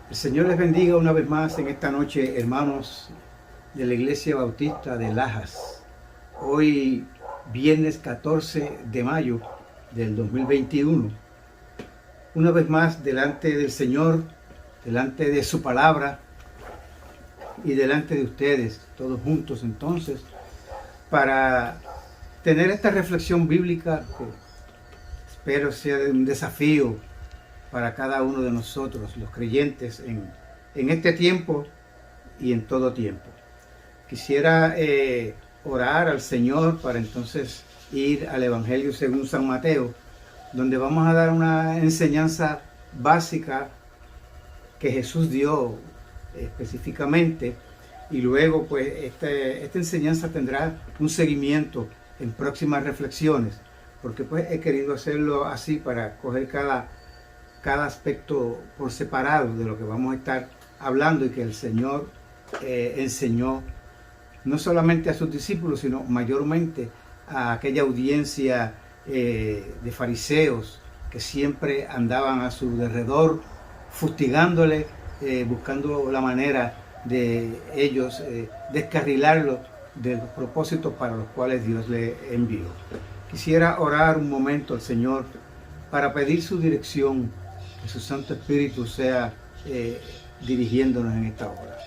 El Señor les bendiga una vez más en esta noche, hermanos de la Iglesia Bautista de Lajas. Hoy, viernes 14 de mayo del 2021. Una vez más, delante del Señor, delante de su palabra y delante de ustedes, todos juntos entonces, para tener esta reflexión bíblica que espero sea un desafío para cada uno de nosotros, los creyentes, en este tiempo y en todo tiempo. Quisiera orar al Señor para entonces ir al Evangelio según San Mateo, donde vamos a dar una enseñanza básica que Jesús dio específicamente, y luego pues esta enseñanza tendrá un seguimiento en próximas reflexiones, porque pues he querido hacerlo así para coger cada aspecto por separado de lo que vamos a estar hablando, y que el Señor enseñó no solamente a sus discípulos, sino mayormente a aquella audiencia de fariseos que siempre andaban a su derredor, fustigándole, buscando la manera de ellos descarrilarlo de los propósitos para los cuales Dios le envió. Quisiera orar un momento al Señor para pedir su dirección, que su Santo Espíritu sea dirigiéndonos en esta hora.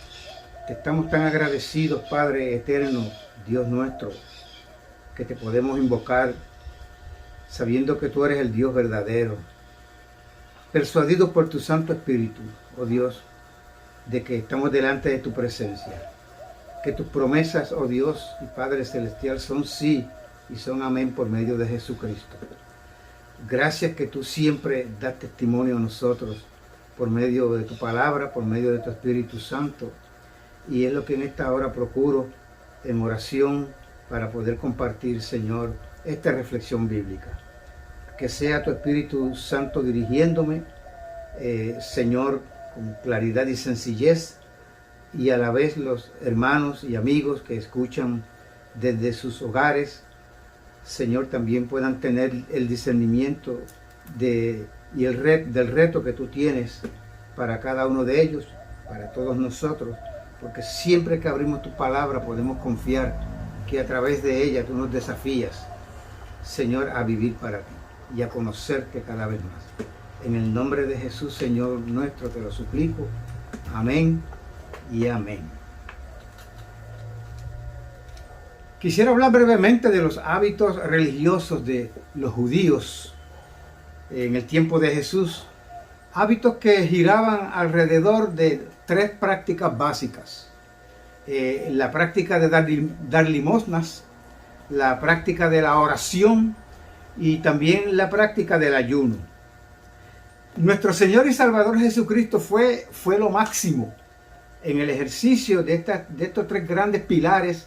Te estamos tan agradecidos, Padre eterno, Dios nuestro, que te podemos invocar sabiendo que tú eres el Dios verdadero, persuadidos por tu Santo Espíritu, oh Dios, de que estamos delante de tu presencia, que tus promesas, oh Dios y Padre Celestial, son sí y son amén por medio de Jesucristo. Gracias que tú siempre das testimonio a nosotros por medio de tu palabra, por medio de tu Espíritu Santo. Y es lo que en esta hora procuro en oración para poder compartir, Señor, esta reflexión bíblica. Que sea tu Espíritu Santo dirigiéndome, Señor, con claridad y sencillez, y a la vez los hermanos y amigos que escuchan desde sus hogares, Señor, también puedan tener el discernimiento del reto que tú tienes para cada uno de ellos, para todos nosotros, porque siempre que abrimos tu palabra podemos confiar que a través de ella tú nos desafías, Señor, a vivir para ti y a conocerte cada vez más. En el nombre de Jesús, Señor nuestro, te lo suplico. Amén y amén. Quisiera hablar brevemente de los hábitos religiosos de los judíos en el tiempo de Jesús. Hábitos que giraban alrededor de tres prácticas básicas. La práctica de dar limosnas, la práctica de la oración y también la práctica del ayuno. Nuestro Señor y Salvador Jesucristo fue lo máximo en el ejercicio de estos tres grandes pilares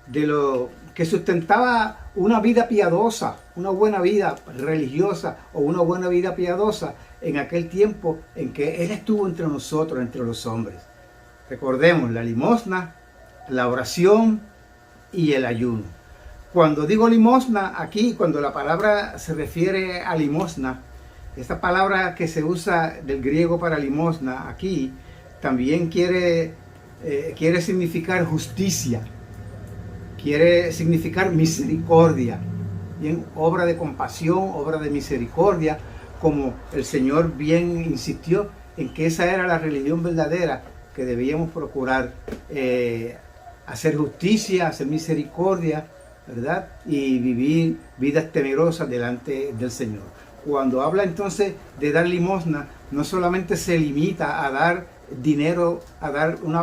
de lo que sustentaba una vida piadosa, una buena vida religiosa o una buena vida piadosa en aquel tiempo en que Él estuvo entre nosotros, entre los hombres. Recordemos la limosna, la oración y el ayuno. Cuando digo limosna aquí, cuando la palabra se refiere a limosna, esta palabra que se usa del griego para limosna aquí también quiere significar justicia. Quiere significar misericordia, bien, obra de compasión, obra de misericordia, como el Señor bien insistió en que esa era la religión verdadera, que debíamos procurar hacer justicia, hacer misericordia, ¿verdad? Y vivir vidas temerosas delante del Señor. Cuando habla entonces de dar limosna, no solamente se limita a dar dinero, a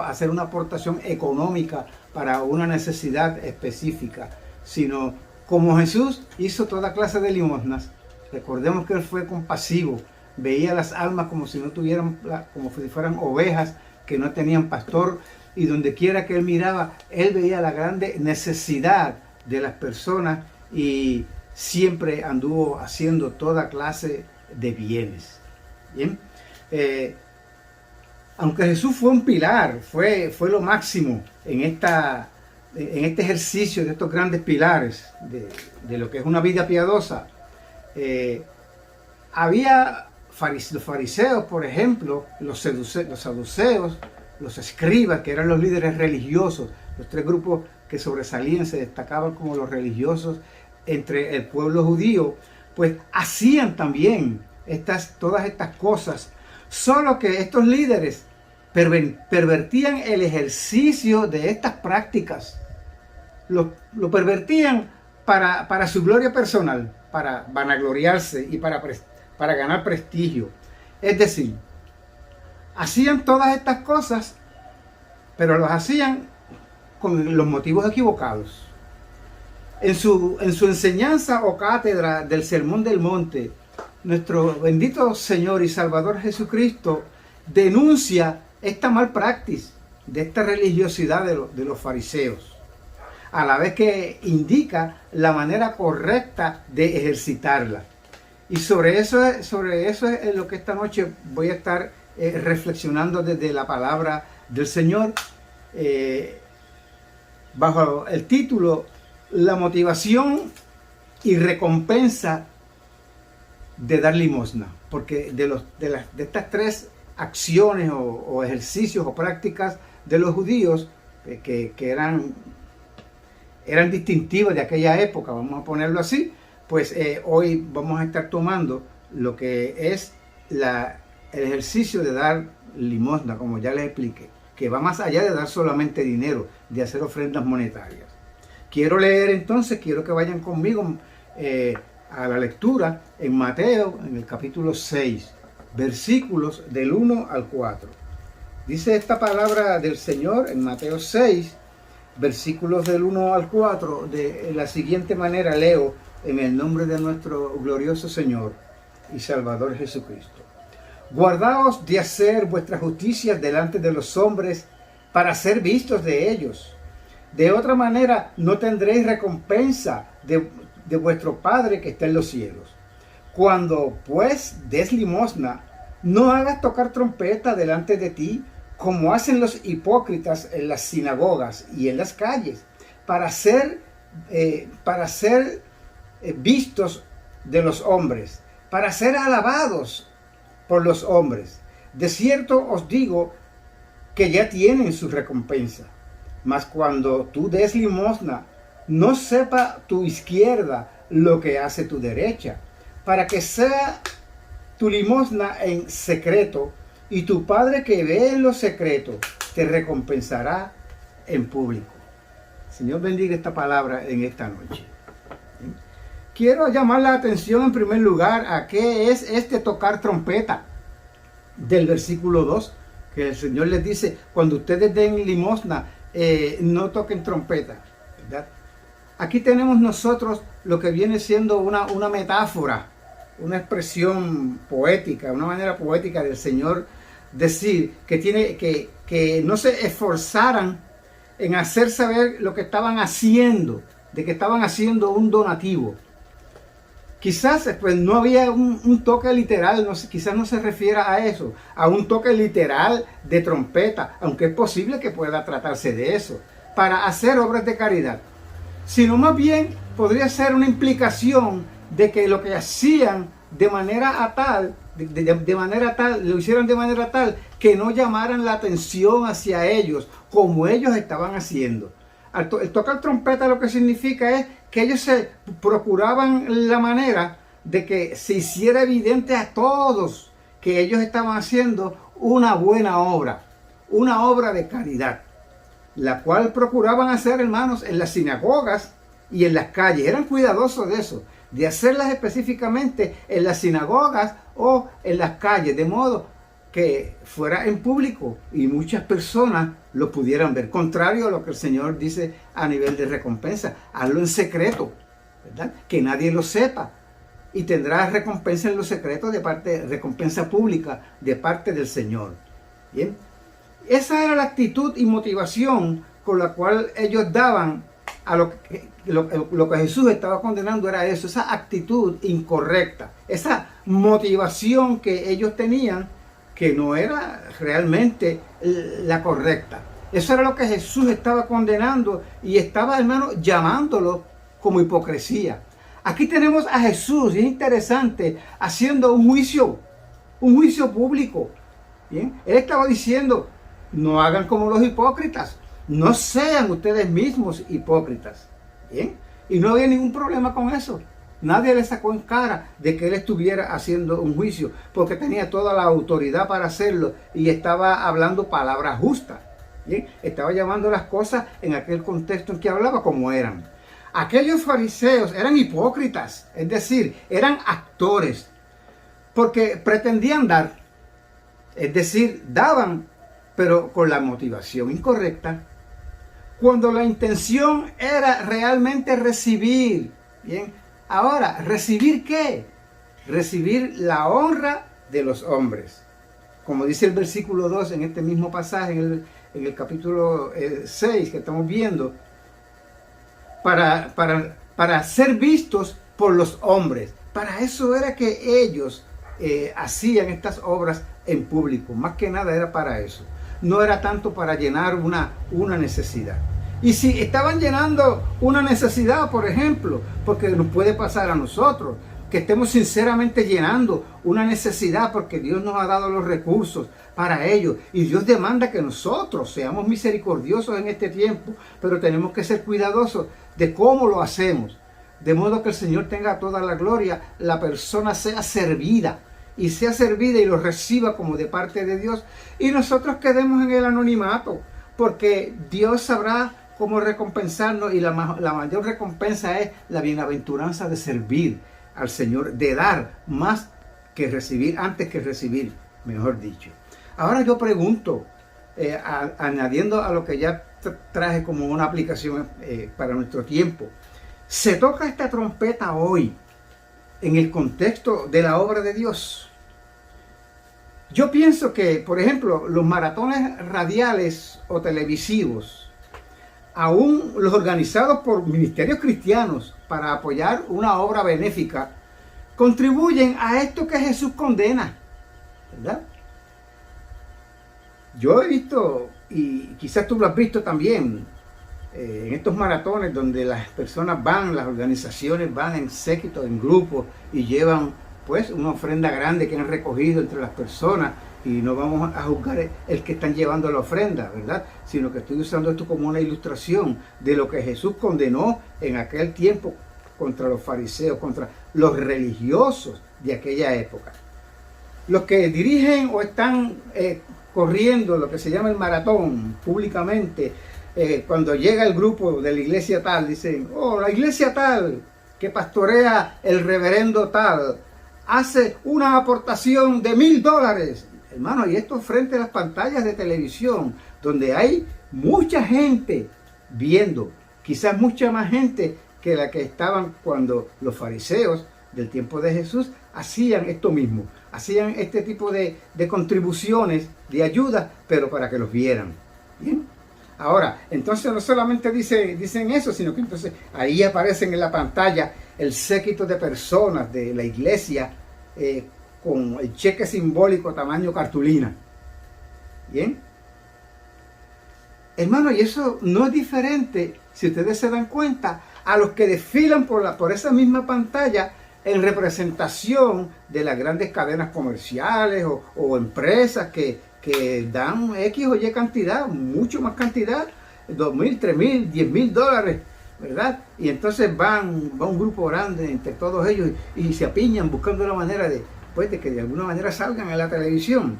hacer una aportación económica para una necesidad específica, sino como Jesús hizo toda clase de limosnas. Recordemos que Él fue compasivo, veía las almas como si fueran ovejas que no tenían pastor, y donde quiera que Él miraba, Él veía la grande necesidad de las personas y siempre anduvo haciendo toda clase de bienes. Bien, aunque Jesús fue un pilar, fue lo máximo en este ejercicio de estos grandes pilares de lo que es una vida piadosa, había los fariseos, por ejemplo, los saduceos, los escribas, que eran los líderes religiosos, los tres grupos que sobresalían, se destacaban como los religiosos entre el pueblo judío, pues hacían también todas estas cosas, solo que estos líderes pervertían el ejercicio de estas prácticas, lo pervertían para su gloria personal, para vanagloriarse y para ganar prestigio. Es decir, hacían todas estas cosas, pero los hacían con los motivos equivocados. En su enseñanza o cátedra del Sermón del Monte, nuestro bendito Señor y Salvador Jesucristo denuncia esta mal práctica de esta religiosidad de los fariseos, a la vez que indica la manera correcta de ejercitarla. Y sobre eso es lo que esta noche voy a estar reflexionando desde la palabra del Señor, bajo el título La motivación y recompensa de dar limosna. Porque de estas tres acciones o ejercicios o prácticas de los judíos que eran distintivas de aquella época, vamos a ponerlo así, pues hoy vamos a estar tomando lo que es el ejercicio de dar limosna, como ya les expliqué, que va más allá de dar solamente dinero, de hacer ofrendas monetarias. Quiero leer entonces, quiero que vayan conmigo a la lectura en Mateo, en el capítulo 6, versículos del 1 al 4. Dice esta palabra del Señor en Mateo 6, versículos del 1 al 4, de la siguiente manera leo en el nombre de nuestro glorioso Señor y Salvador Jesucristo. Guardaos de hacer vuestras justicias delante de los hombres para ser vistos de ellos. De otra manera no tendréis recompensa de vuestro Padre que está en los cielos. Cuando pues des limosna, no hagas tocar trompeta delante de ti, como hacen los hipócritas en las sinagogas y en las calles, para ser vistos de los hombres, para ser alabados por los hombres. De cierto os digo que ya tienen su recompensa. Mas cuando tú des limosna, no sepa tu izquierda lo que hace tu derecha, para que sea tu limosna en secreto, y tu Padre que ve en lo secreto te recompensará en público. Señor, bendiga esta palabra en esta noche. Quiero llamar la atención en primer lugar a qué es este tocar trompeta del versículo 2, que el Señor les dice, cuando ustedes den limosna, no toquen trompeta, ¿verdad? Aquí tenemos nosotros lo que viene siendo una metáfora, una expresión poética, una manera poética del Señor decir que no se esforzaran en hacer saber lo que estaban haciendo, de que estaban haciendo un donativo. Quizás pues no había un toque literal, quizás no se refiera a eso, a un toque literal de trompeta, aunque es posible que pueda tratarse de eso, para hacer obras de caridad, sino más bien podría ser una implicación de que lo que hacían lo hicieran de manera tal que no llamaran la atención hacia ellos como ellos estaban haciendo. El tocar trompeta lo que significa es que ellos se procuraban la manera de que se hiciera evidente a todos que ellos estaban haciendo una buena obra, una obra de caridad, la cual procuraban hacer, hermanos, en las sinagogas y en las calles. Eran cuidadosos de eso, de hacerlas específicamente en las sinagogas o en las calles, de modo que fuera en público y muchas personas lo pudieran ver, contrario a lo que el Señor dice a nivel de recompensa. Hazlo en secreto, ¿verdad? Que nadie lo sepa, y tendrás recompensa en lo secreto recompensa pública de parte del Señor. Bien, esa era la actitud y motivación con la cual ellos daban a lo que Jesús estaba condenando. Era eso, esa actitud incorrecta, esa motivación que ellos tenían, que no era realmente la correcta. Eso era lo que Jesús estaba condenando y estaba, hermano, llamándolo como hipocresía. Aquí tenemos a Jesús, y es interesante, haciendo un juicio un juicio público. Bien, él estaba diciendo, no hagan como los hipócritas, no sean ustedes mismos hipócritas. Bien, y no había ningún problema con eso. Nadie le sacó en cara de que él estuviera haciendo un juicio, porque tenía toda la autoridad para hacerlo y estaba hablando palabras justas. Bien, estaba llamando las cosas en aquel contexto en que hablaba como eran. Aquellos fariseos eran hipócritas, es decir, eran actores, porque pretendían dar, es decir, daban, pero con la motivación incorrecta, cuando la intención era realmente recibir. Bien, ahora, ¿recibir qué? Recibir la honra de los hombres. Como dice el versículo 2 en este mismo pasaje, en el capítulo 6 que estamos viendo, para ser vistos por los hombres. Para eso era que ellos hacían estas obras en público. Más que nada era para eso. No era tanto para llenar una necesidad. Y si estaban llenando una necesidad, por ejemplo, porque nos puede pasar a nosotros, que estemos sinceramente llenando una necesidad porque Dios nos ha dado los recursos para ello. Y Dios demanda que nosotros seamos misericordiosos en este tiempo, pero tenemos que ser cuidadosos de cómo lo hacemos. De modo que el Señor tenga toda la gloria, la persona sea servida y lo reciba como de parte de Dios. Y nosotros quedemos en el anonimato, porque Dios sabrá cómo recompensarnos, y la mayor recompensa es la bienaventuranza de servir al Señor, de dar más que recibir, antes que recibir, mejor dicho. Ahora yo pregunto, añadiendo a lo que ya traje como una aplicación para nuestro tiempo, ¿se toca esta trompeta hoy en el contexto de la obra de Dios? Yo pienso que, por ejemplo, los maratones radiales o televisivos, aún los organizados por ministerios cristianos para apoyar una obra benéfica, contribuyen a esto que Jesús condena, ¿verdad? Yo he visto, y quizás tú lo has visto también, en estos maratones donde las personas van, las organizaciones van en séquito, en grupos, y llevan pues una ofrenda grande que han recogido entre las personas. Y no vamos a juzgar el que están llevando la ofrenda, ¿verdad? Sino que estoy usando esto como una ilustración de lo que Jesús condenó en aquel tiempo contra los fariseos, contra los religiosos de aquella época. Los que dirigen o están corriendo lo que se llama el maratón públicamente, cuando llega el grupo de la iglesia tal, dicen, oh, la iglesia tal, que pastorea el reverendo tal, hace una aportación de $1,000. Hermano, y esto frente a las pantallas de televisión, donde hay mucha gente viendo, quizás mucha más gente que la que estaban cuando los fariseos del tiempo de Jesús hacían esto mismo, hacían este tipo de contribuciones, de ayuda, pero para que los vieran. ¿Bien? Ahora, entonces no solamente dicen eso, sino que entonces ahí aparecen en la pantalla el séquito de personas de la iglesia, con el cheque simbólico tamaño cartulina. ¿Bien? Hermano, y eso no es diferente, si ustedes se dan cuenta, a los que desfilan por esa misma pantalla en representación de las grandes cadenas comerciales o empresas que dan X o Y cantidad, mucho más cantidad, $2,000, $3,000, $10,000, ¿verdad? Y entonces va un grupo grande entre todos ellos y se apiñan buscando una manera de que de alguna manera salgan en la televisión.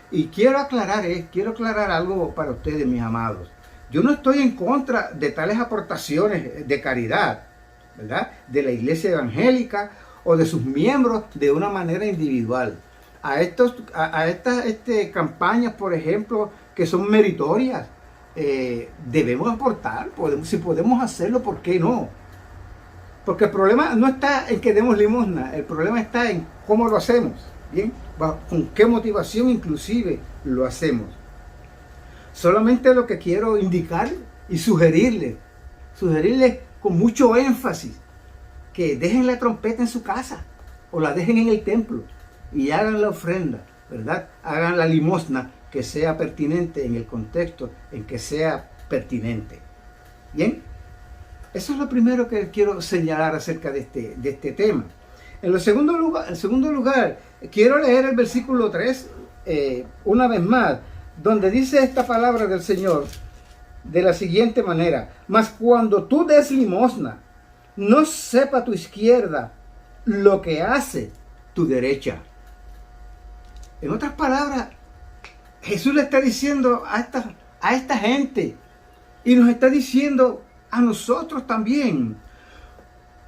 Y quiero aclarar algo para ustedes, mis amados. Yo no estoy en contra de tales aportaciones de caridad, ¿verdad? De la iglesia evangélica o de sus miembros de una manera individual. A estas campañas, por ejemplo, que son meritorias, debemos aportar. Si podemos hacerlo, ¿por qué no? Porque el problema no está en que demos limosna, el problema está en cómo lo hacemos, ¿bien? Con qué motivación inclusive lo hacemos. Solamente lo que quiero indicar y sugerirles con mucho énfasis, que dejen la trompeta en su casa o la dejen en el templo y hagan la ofrenda, ¿verdad? Hagan la limosna que sea pertinente en el contexto en que sea pertinente. ¿Bien? Eso es lo primero que quiero señalar acerca de este tema. En segundo lugar, quiero leer el versículo 3 una vez más, donde dice esta palabra del Señor de la siguiente manera: mas cuando tú des limosna, no sepa tu izquierda lo que hace tu derecha. En otras palabras, Jesús le está diciendo a esta gente, y nos está diciendo a nosotros también: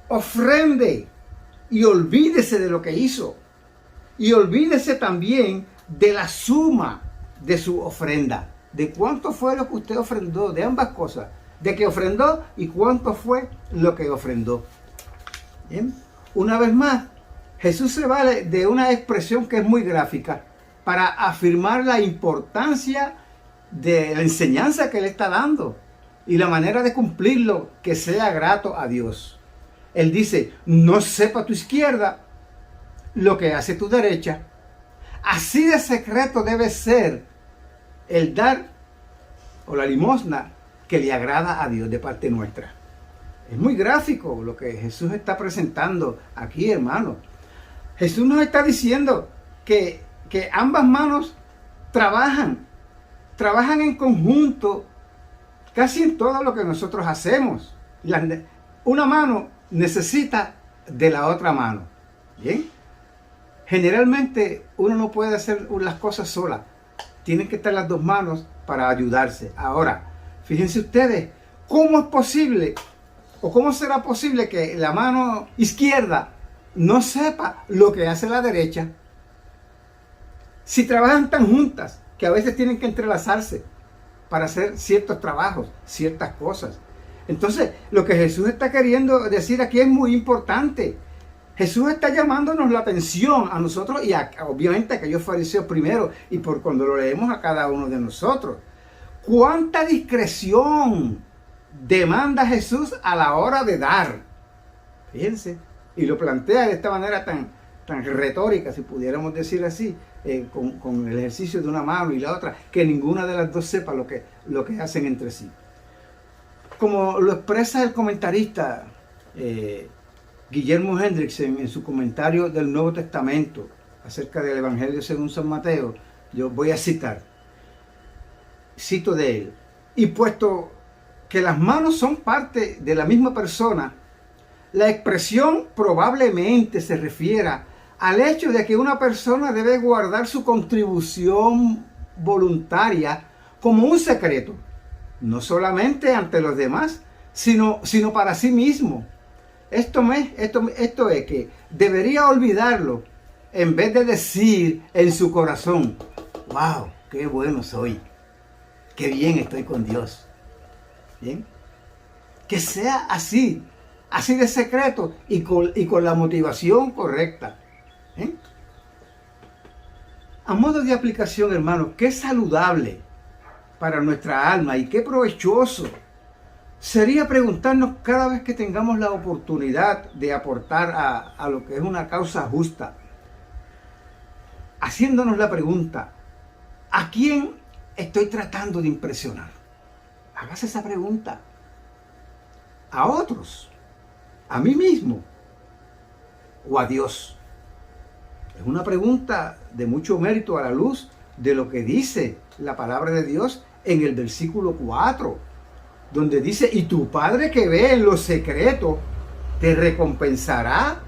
ofrende y olvídese de lo que hizo, y olvídese también de la suma de su ofrenda, de cuánto fue lo que usted ofrendó, de ambas cosas, de que ofrendó y cuánto fue lo que ofrendó. ¿Bien? Una vez más, Jesús se vale de una expresión que es muy gráfica para afirmar la importancia de la enseñanza que Él está dando y la manera de cumplirlo que sea grato a Dios. Él dice: no sepa tu izquierda lo que hace tu derecha. Así de secreto debe ser el dar o la limosna que le agrada a Dios de parte nuestra. Es muy gráfico lo que Jesús está presentando aquí, hermano. Jesús nos está diciendo que ambas manos trabajan en conjunto casi en todo lo que nosotros hacemos. Una mano necesita de la otra mano. ¿Bien? Generalmente uno no puede hacer las cosas sola. Tienen que estar las dos manos para ayudarse. Ahora, fíjense ustedes, ¿cómo es posible o cómo será posible que la mano izquierda no sepa lo que hace la derecha? Si trabajan tan juntas que a veces tienen que entrelazarse para hacer ciertos trabajos, ciertas cosas. Entonces, lo que Jesús está queriendo decir aquí es muy importante. Jesús está llamándonos la atención a nosotros y obviamente a aquellos fariseos primero, y por cuando lo leemos a cada uno de nosotros. ¿Cuánta discreción demanda Jesús a la hora de dar? Fíjense, y lo plantea de esta manera tan retórica, si pudiéramos decir así, con el ejercicio de una mano y la otra, que ninguna de las dos sepa lo que hacen entre sí. Como lo expresa el comentarista Guillermo Hendrickson en su comentario del Nuevo Testamento acerca del Evangelio según San Mateo, yo voy a cito de él: y puesto que las manos son parte de la misma persona, la expresión probablemente se refiera al hecho de que una persona debe guardar su contribución voluntaria como un secreto, no solamente ante los demás, sino para sí mismo. Esto es que debería olvidarlo en vez de decir en su corazón: wow, qué bueno soy, qué bien estoy con Dios. ¿Bien? Que sea así de secreto y con la motivación correcta. ¿Eh? A modo de aplicación, hermanos, qué saludable para nuestra alma y qué provechoso sería preguntarnos cada vez que tengamos la oportunidad de aportar a lo que es una causa justa, haciéndonos la pregunta: ¿a quién estoy tratando de impresionar? Hágase esa pregunta. ¿A otros? ¿A mí mismo? ¿O a Dios? Es una pregunta de mucho mérito a la luz de lo que dice la palabra de Dios en el versículo 4, donde dice: y tu Padre que ve en lo secreto te recompensará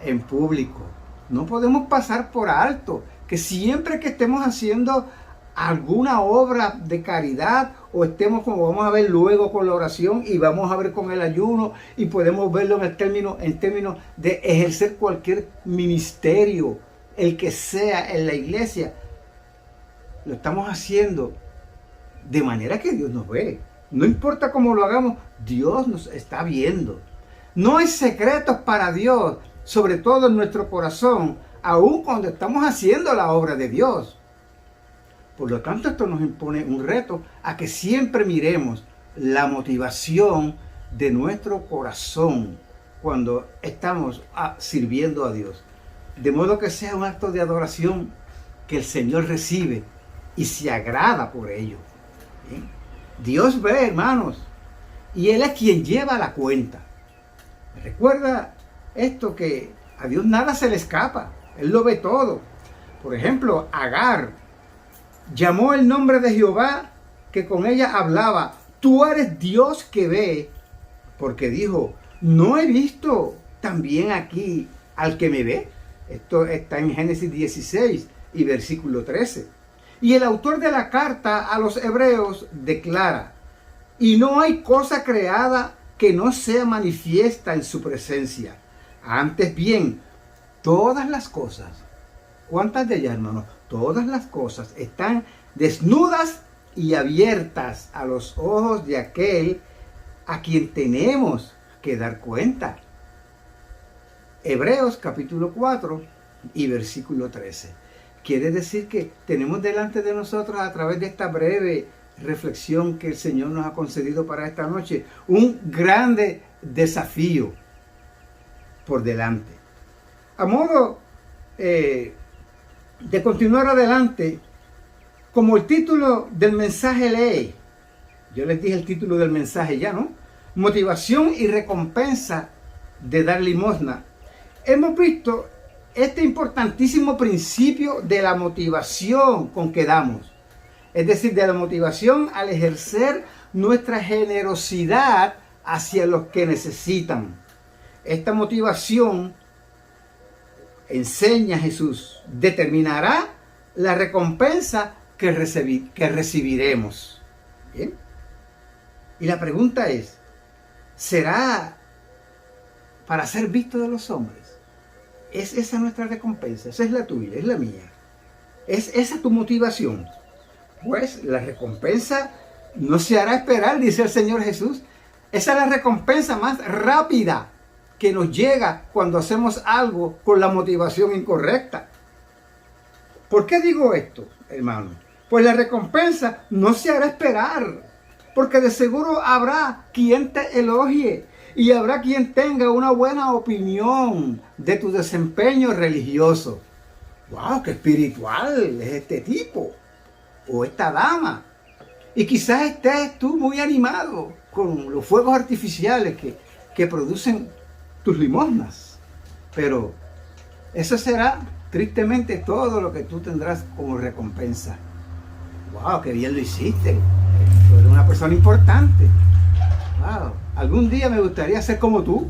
en público. No podemos pasar por alto que siempre que estemos haciendo alguna obra de caridad, o estemos, como vamos a ver luego, con la oración, y vamos a ver con el ayuno, y podemos verlo en términos de ejercer cualquier ministerio, el que sea en la iglesia, lo estamos haciendo de manera que Dios nos ve. No importa cómo lo hagamos, Dios nos está viendo. No hay secretos para Dios, sobre todo en nuestro corazón, aun cuando estamos haciendo la obra de Dios. Por lo tanto, esto nos impone un reto a que siempre miremos la motivación de nuestro corazón cuando estamos sirviendo a Dios. De modo que sea un acto de adoración que el Señor recibe y se agrada por ello. ¿Bien? Dios ve, hermanos, y Él es quien lleva la cuenta. Recuerda esto, que a Dios nada se le escapa. Él lo ve todo. Por ejemplo, Agar llamó el nombre de Jehová que con ella hablaba. Tú eres Dios que ve, porque dijo, no he visto también aquí al que me ve. Esto está en Génesis 16 y versículo 13. Y el autor de la carta a los hebreos declara, y no hay cosa creada que no sea manifiesta en su presencia. Antes bien, todas las cosas, ¿cuántas de ellas, hermanos? Todas las cosas están desnudas y abiertas a los ojos de aquel a quien tenemos que dar cuenta. Hebreos capítulo 4 y versículo 13. Quiere decir que tenemos delante de nosotros, a través de esta breve reflexión que el Señor nos ha concedido para esta noche, un grande desafío por delante. A modo de continuar adelante, como el título del mensaje lee, yo les dije el título del mensaje ya, ¿no? Motivación y recompensa de dar limosna. Hemos visto este importantísimo principio de la motivación con que damos. Es decir, de la motivación al ejercer nuestra generosidad hacia los que necesitan. Esta motivación, enseña Jesús, determinará la recompensa que recibiremos. ¿Bien? Y la pregunta es, ¿será para ser visto de los hombres? ¿Es esa nuestra recompensa? Esa es la tuya, es la mía. ¿Es esa tu motivación? Pues la recompensa no se hará esperar, dice el Señor Jesús. Esa es la recompensa más rápida que nos llega cuando hacemos algo con la motivación incorrecta. ¿Por qué digo esto, hermano? Pues la recompensa no se hará esperar, porque de seguro habrá quien te elogie y habrá quien tenga una buena opinión de tu desempeño religioso. ¡Wow! ¡Qué espiritual es este tipo! O esta dama. Y quizás estés tú muy animado con los fuegos artificiales que producen tus limosnas. Pero eso será tristemente todo lo que tú tendrás como recompensa. ¡Wow! ¡Qué bien lo hiciste! Tú eres una persona importante. ¡Wow! Algún día me gustaría ser como tú.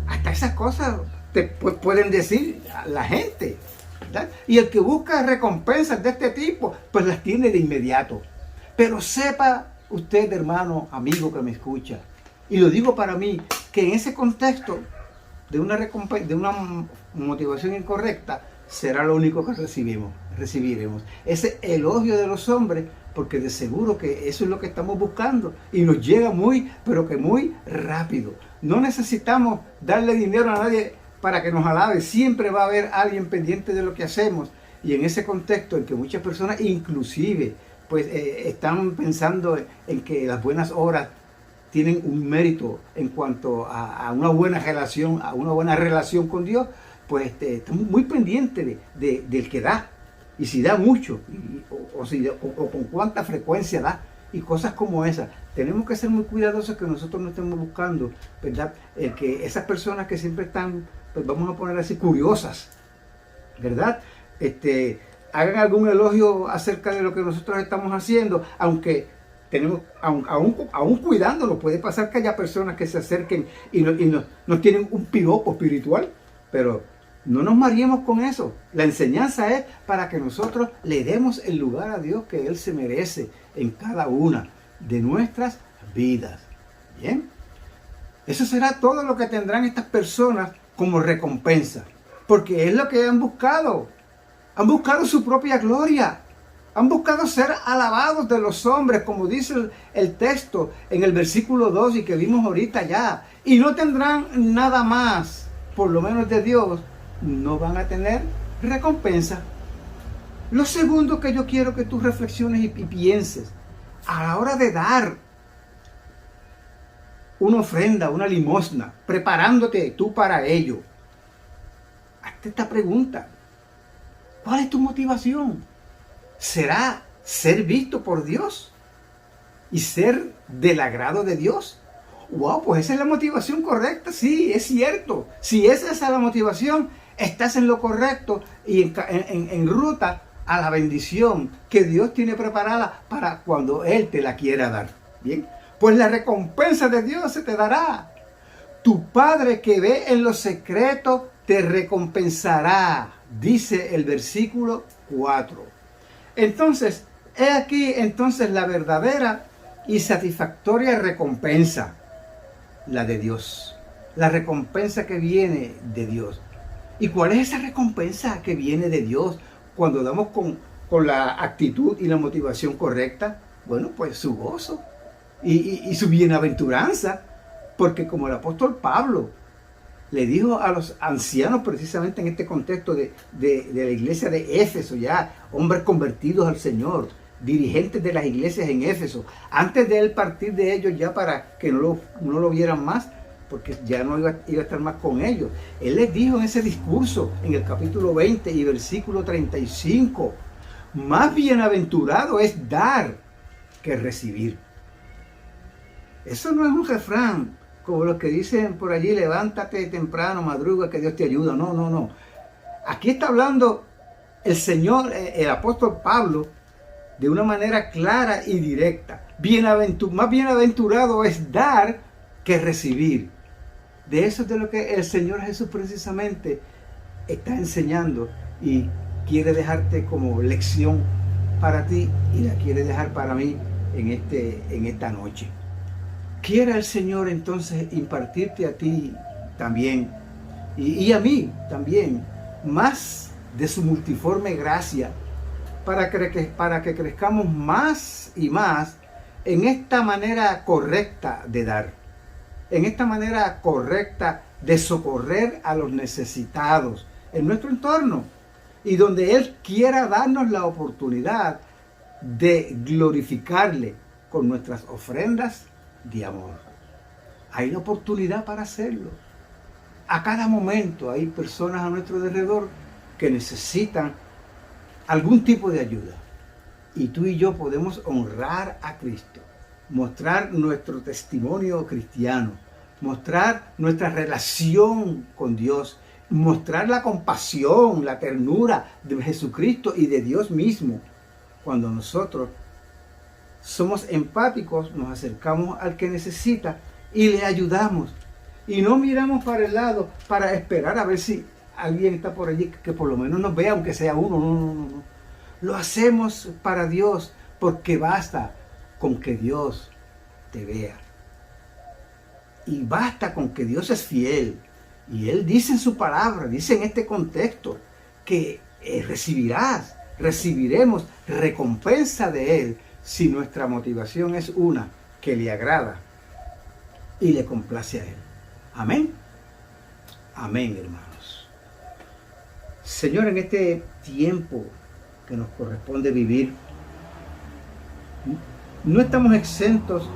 Hasta esas cosas te pueden decir la gente, ¿verdad? Y el que busca recompensas de este tipo, pues las tiene de inmediato. Pero sepa usted, hermano, amigo que me escucha, y lo digo para mí, que en ese contexto de una recompensa, de una motivación incorrecta, será lo único que recibiremos. Ese elogio de los hombres, porque de seguro que eso es lo que estamos buscando y nos llega muy, pero que muy rápido. No necesitamos darle dinero a nadie para que nos alabe. Siempre va a haber alguien pendiente de lo que hacemos, y en ese contexto en que muchas personas inclusive pues están pensando en que las buenas obras tienen un mérito en cuanto a una buena relación con Dios, pues estamos muy pendientes del que da, y si da mucho, o con cuánta frecuencia da, y cosas como esas. Tenemos que ser muy cuidadosos, que nosotros no estemos buscando, ¿verdad? Que esas personas que siempre están, pues vamos a poner así, curiosas, ¿verdad? Hagan algún elogio acerca de lo que nosotros estamos haciendo, aunque tenemos, aún cuidándonos, puede pasar que haya personas que se acerquen y nos tienen un piropo espiritual, pero no nos mareemos con eso. La enseñanza es para que nosotros le demos el lugar a Dios que Él se merece en cada una de nuestras vidas. Bien, eso será todo lo que tendrán estas personas como recompensa, porque es lo que han buscado. Han buscado su propia gloria. Han buscado ser alabados de los hombres, como dice el texto en el versículo 2 y que vimos ahorita ya. Y no tendrán nada más, por lo menos de Dios, no van a tener recompensa. Lo segundo que yo quiero que tú reflexiones y pienses, a la hora de dar una ofrenda, una limosna, preparándote tú para ello, hazte esta pregunta: ¿cuál es tu motivación? ¿Será ser visto por Dios y ser del agrado de Dios? Wow, pues esa es la motivación correcta. Sí, es cierto. Si esa es la motivación, estás en lo correcto y en ruta a la bendición que Dios tiene preparada para cuando Él te la quiera dar. Bien, pues la recompensa de Dios se te dará. Tu Padre que ve en lo secreto te recompensará, dice el versículo 4. Entonces, he aquí entonces la verdadera y satisfactoria recompensa, la de Dios. La recompensa que viene de Dios. ¿Y cuál es esa recompensa que viene de Dios cuando damos con la actitud y la motivación correcta? Bueno, pues su gozo y su bienaventuranza. Porque como el apóstol Pablo le dijo a los ancianos precisamente en este contexto de la iglesia de Éfeso, ya hombres convertidos al Señor, dirigentes de las iglesias en Éfeso, antes de él partir de ellos ya para que no lo vieran más, porque ya no iba a estar más con ellos. Él les dijo en ese discurso, en el capítulo 20 y versículo 35, más bienaventurado es dar que recibir. Eso no es un refrán, como los que dicen por allí, levántate temprano, madruga, que Dios te ayuda. No, no, no. Aquí está hablando el Señor, el apóstol Pablo, de una manera clara y directa. Más bienaventurado es dar que recibir. De eso es de lo que el Señor Jesús precisamente está enseñando y quiere dejarte como lección para ti y la quiere dejar para mí en esta noche. Quiera el Señor entonces impartirte a ti también y a mí también más de su multiforme gracia para que crezcamos más y más en esta manera correcta de dar, en esta manera correcta de socorrer a los necesitados en nuestro entorno y donde Él quiera darnos la oportunidad de glorificarle con nuestras ofrendas de amor. Hay la oportunidad para hacerlo. A cada momento hay personas a nuestro alrededor que necesitan algún tipo de ayuda. Y tú y yo podemos honrar a Cristo, mostrar nuestro testimonio cristiano, mostrar nuestra relación con Dios, mostrar la compasión, la ternura de Jesucristo y de Dios mismo. Cuando nosotros somos empáticos, nos acercamos al que necesita y le ayudamos. Y no miramos para el lado para esperar a ver si alguien está por allí que por lo menos nos vea, aunque sea uno. No. Lo hacemos para Dios, porque basta con que Dios te vea. Y basta con que Dios es fiel. Y Él dice en su palabra, dice en este contexto, que recibiremos recompensa de Él si nuestra motivación es una que le agrada y le complace a Él. Amén. Amén, hermanos. Señor, en este tiempo que nos corresponde vivir, no estamos exentos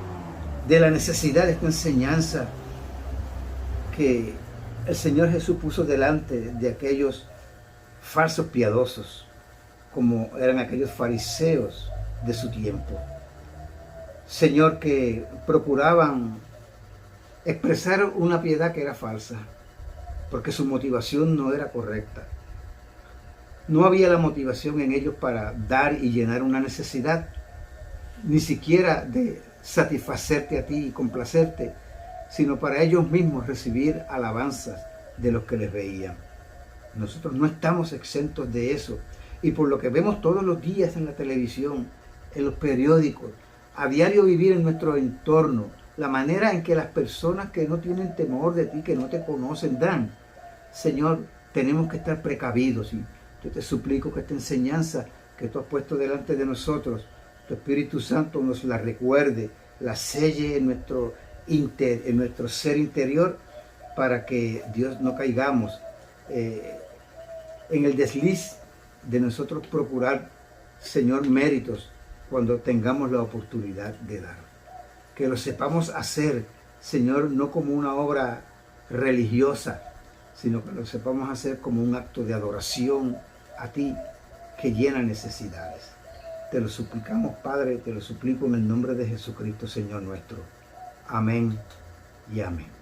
de la necesidad de esta enseñanza que el Señor Jesús puso delante de aquellos falsos piadosos, como eran aquellos fariseos de su tiempo. Señor, que procuraban expresar una piedad que era falsa, porque su motivación no era correcta. No había la motivación en ellos para dar y llenar una necesidad, ni siquiera de satisfacerte a ti y complacerte, sino para ellos mismos recibir alabanzas de los que les veían. Nosotros no estamos exentos de eso, y por lo que vemos todos los días en la televisión, en los periódicos, a diario vivir en nuestro entorno, la manera en que las personas que no tienen temor de ti, que no te conocen, dan. Señor, tenemos que estar precavidos, y yo te suplico que esta enseñanza que tú has puesto delante de nosotros, tu Espíritu Santo nos la recuerde, la selle en nuestro ser interior, para que Dios no caigamos en el desliz de nosotros procurar, Señor, méritos cuando tengamos la oportunidad de dar. Que lo sepamos hacer, Señor, no como una obra religiosa, sino que lo sepamos hacer como un acto de adoración a ti que llena necesidades. Te lo suplicamos, Padre, te lo suplico en el nombre de Jesucristo, Señor nuestro. Amén y amén.